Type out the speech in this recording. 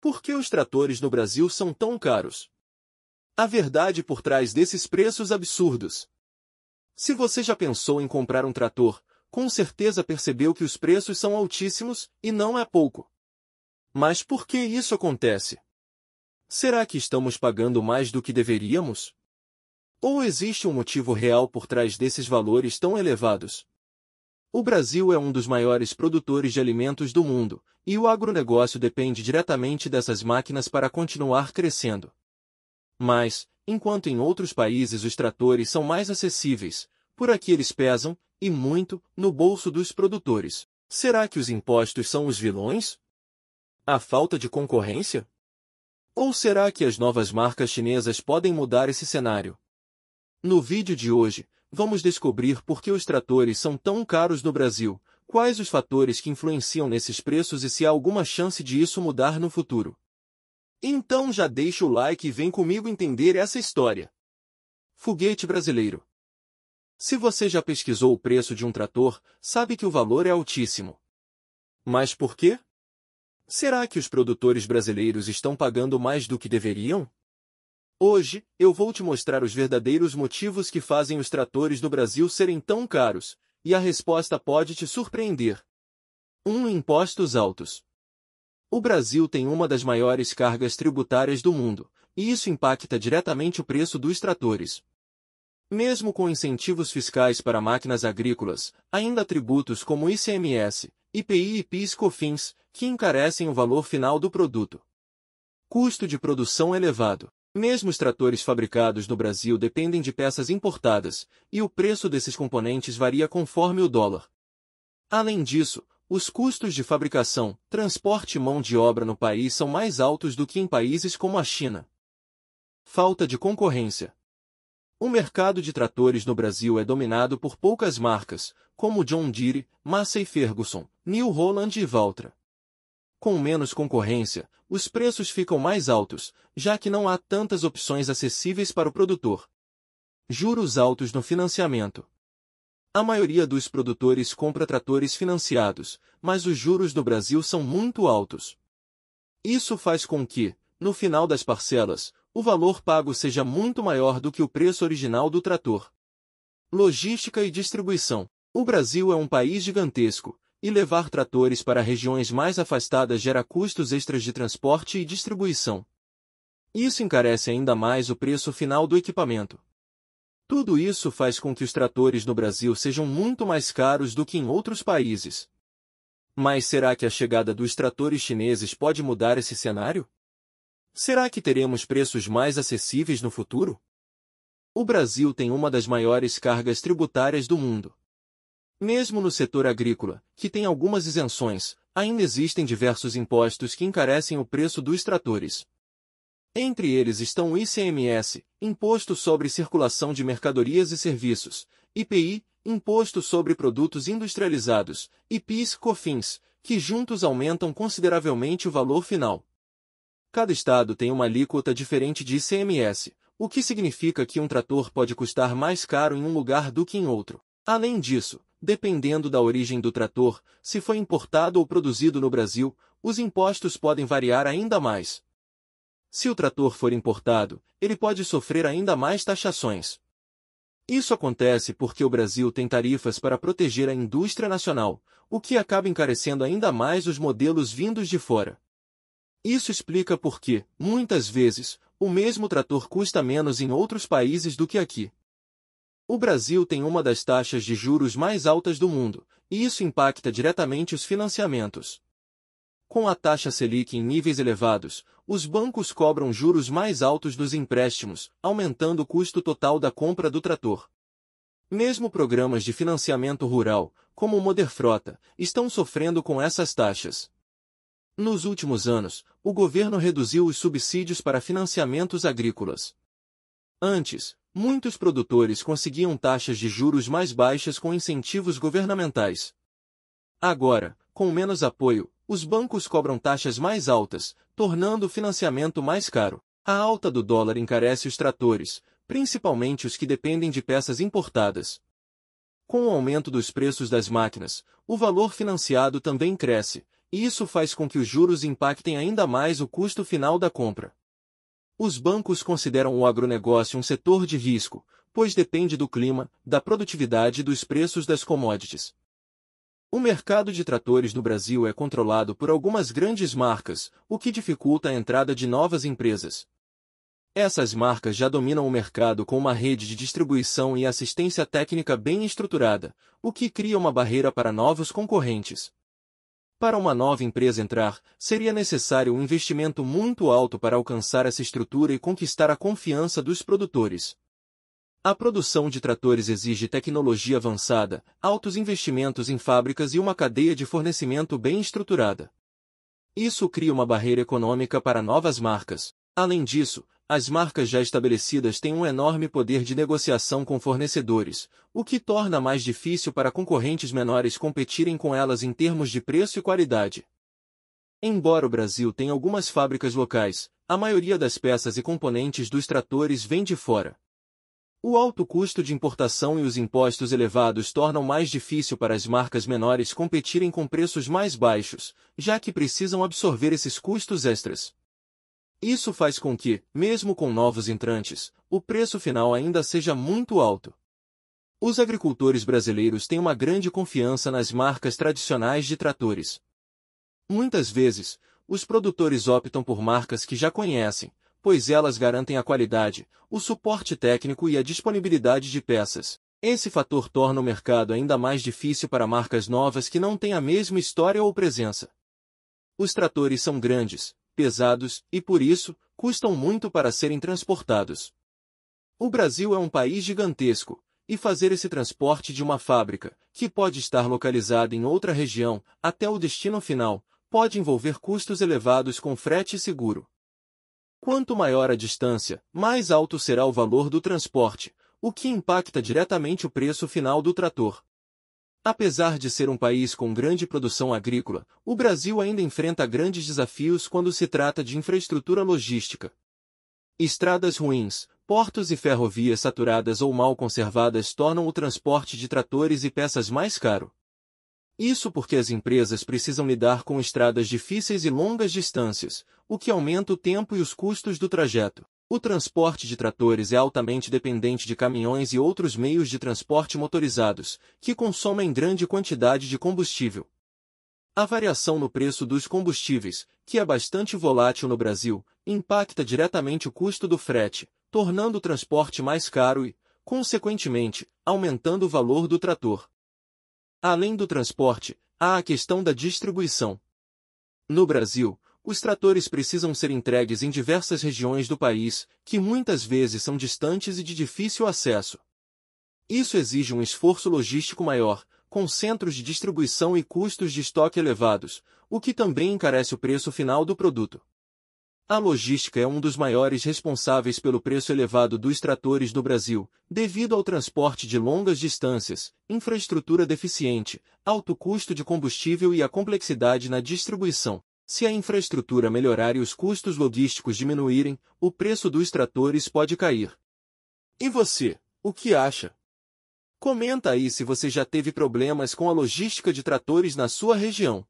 Por que os tratores no Brasil são tão caros? A verdade por trás desses preços absurdos. Se você já pensou em comprar um trator, com certeza percebeu que os preços são altíssimos, e não é pouco. Mas por que isso acontece? Será que estamos pagando mais do que deveríamos? Ou existe um motivo real por trás desses valores tão elevados? O Brasil é um dos maiores produtores de alimentos do mundo, e o agronegócio depende diretamente dessas máquinas para continuar crescendo. Mas, enquanto em outros países os tratores são mais acessíveis, por aqui eles pesam, e muito, no bolso dos produtores. Será que os impostos são os vilões? A falta de concorrência? Ou será que as novas marcas chinesas podem mudar esse cenário? No vídeo de hoje, vamos descobrir por que os tratores são tão caros no Brasil, quais os fatores que influenciam nesses preços e se há alguma chance de isso mudar no futuro. Então já deixa o like e vem comigo entender essa história. Foguete brasileiro. Se você já pesquisou o preço de um trator, sabe que o valor é altíssimo. Mas por quê? Será que os produtores brasileiros estão pagando mais do que deveriam? Hoje, eu vou te mostrar os verdadeiros motivos que fazem os tratores no Brasil serem tão caros, e a resposta pode te surpreender. 1. Impostos altos. O Brasil tem uma das maiores cargas tributárias do mundo, e isso impacta diretamente o preço dos tratores. Mesmo com incentivos fiscais para máquinas agrícolas, ainda há tributos como ICMS, IPI e PIS/COFINS, que encarecem o valor final do produto. Custo de produção elevado. Mesmo os tratores fabricados no Brasil dependem de peças importadas, e o preço desses componentes varia conforme o dólar. Além disso, os custos de fabricação, transporte e mão de obra no país são mais altos do que em países como a China. Falta de concorrência. O mercado de tratores no Brasil é dominado por poucas marcas, como John Deere, Massey Ferguson, New Holland e Valtra. Com menos concorrência, os preços ficam mais altos, já que não há tantas opções acessíveis para o produtor. Juros altos no financiamento. A maioria dos produtores compra tratores financiados, mas os juros no Brasil são muito altos. Isso faz com que, no final das parcelas, o valor pago seja muito maior do que o preço original do trator. Logística e distribuição. O Brasil é um país gigantesco, e levar tratores para regiões mais afastadas gera custos extras de transporte e distribuição. Isso encarece ainda mais o preço final do equipamento. Tudo isso faz com que os tratores no Brasil sejam muito mais caros do que em outros países. Mas será que a chegada dos tratores chineses pode mudar esse cenário? Será que teremos preços mais acessíveis no futuro? O Brasil tem uma das maiores cargas tributárias do mundo. Mesmo no setor agrícola, que tem algumas isenções, ainda existem diversos impostos que encarecem o preço dos tratores. Entre eles estão o ICMS, Imposto sobre Circulação de Mercadorias e Serviços, IPI, Imposto sobre Produtos Industrializados, e PIS/COFINS, que juntos aumentam consideravelmente o valor final. Cada estado tem uma alíquota diferente de ICMS, o que significa que um trator pode custar mais caro em um lugar do que em outro. Além disso, dependendo da origem do trator, se foi importado ou produzido no Brasil, os impostos podem variar ainda mais. Se o trator for importado, ele pode sofrer ainda mais taxações. Isso acontece porque o Brasil tem tarifas para proteger a indústria nacional, o que acaba encarecendo ainda mais os modelos vindos de fora. Isso explica por que, muitas vezes, o mesmo trator custa menos em outros países do que aqui. O Brasil tem uma das taxas de juros mais altas do mundo, e isso impacta diretamente os financiamentos. Com a taxa Selic em níveis elevados, os bancos cobram juros mais altos dos empréstimos, aumentando o custo total da compra do trator. Mesmo programas de financiamento rural, como o Moderfrota, estão sofrendo com essas taxas. Nos últimos anos, o governo reduziu os subsídios para financiamentos agrícolas. Antes, muitos produtores conseguiam taxas de juros mais baixas com incentivos governamentais. Agora, com menos apoio, os bancos cobram taxas mais altas, tornando o financiamento mais caro. A alta do dólar encarece os tratores, principalmente os que dependem de peças importadas. Com o aumento dos preços das máquinas, o valor financiado também cresce, e isso faz com que os juros impactem ainda mais o custo final da compra. Os bancos consideram o agronegócio um setor de risco, pois depende do clima, da produtividade e dos preços das commodities. O mercado de tratores no Brasil é controlado por algumas grandes marcas, o que dificulta a entrada de novas empresas. Essas marcas já dominam o mercado com uma rede de distribuição e assistência técnica bem estruturada, o que cria uma barreira para novos concorrentes. Para uma nova empresa entrar, seria necessário um investimento muito alto para alcançar essa estrutura e conquistar a confiança dos produtores. A produção de tratores exige tecnologia avançada, altos investimentos em fábricas e uma cadeia de fornecimento bem estruturada. Isso cria uma barreira econômica para novas marcas. Além disso, as marcas já estabelecidas têm um enorme poder de negociação com fornecedores, o que torna mais difícil para concorrentes menores competirem com elas em termos de preço e qualidade. Embora o Brasil tenha algumas fábricas locais, a maioria das peças e componentes dos tratores vem de fora. O alto custo de importação e os impostos elevados tornam mais difícil para as marcas menores competirem com preços mais baixos, já que precisam absorver esses custos extras. Isso faz com que, mesmo com novos entrantes, o preço final ainda seja muito alto. Os agricultores brasileiros têm uma grande confiança nas marcas tradicionais de tratores. Muitas vezes, os produtores optam por marcas que já conhecem, pois elas garantem a qualidade, o suporte técnico e a disponibilidade de peças. Esse fator torna o mercado ainda mais difícil para marcas novas que não têm a mesma história ou presença. Os tratores são grandes, pesados e, por isso, custam muito para serem transportados. O Brasil é um país gigantesco, e fazer esse transporte de uma fábrica, que pode estar localizada em outra região, até o destino final, pode envolver custos elevados com frete seguro. Quanto maior a distância, mais alto será o valor do transporte, o que impacta diretamente o preço final do trator. Apesar de ser um país com grande produção agrícola, o Brasil ainda enfrenta grandes desafios quando se trata de infraestrutura logística. Estradas ruins, portos e ferrovias saturadas ou mal conservadas tornam o transporte de tratores e peças mais caro. Isso porque as empresas precisam lidar com estradas difíceis e longas distâncias, o que aumenta o tempo e os custos do trajeto. O transporte de tratores é altamente dependente de caminhões e outros meios de transporte motorizados, que consomem grande quantidade de combustível. A variação no preço dos combustíveis, que é bastante volátil no Brasil, impacta diretamente o custo do frete, tornando o transporte mais caro e, consequentemente, aumentando o valor do trator. Além do transporte, há a questão da distribuição. No Brasil, os tratores precisam ser entregues em diversas regiões do país, que muitas vezes são distantes e de difícil acesso. Isso exige um esforço logístico maior, com centros de distribuição e custos de estoque elevados, o que também encarece o preço final do produto. A logística é um dos maiores responsáveis pelo preço elevado dos tratores no Brasil, devido ao transporte de longas distâncias, infraestrutura deficiente, alto custo de combustível e a complexidade na distribuição. Se a infraestrutura melhorar e os custos logísticos diminuírem, o preço dos tratores pode cair. E você, o que acha? Comenta aí se você já teve problemas com a logística de tratores na sua região.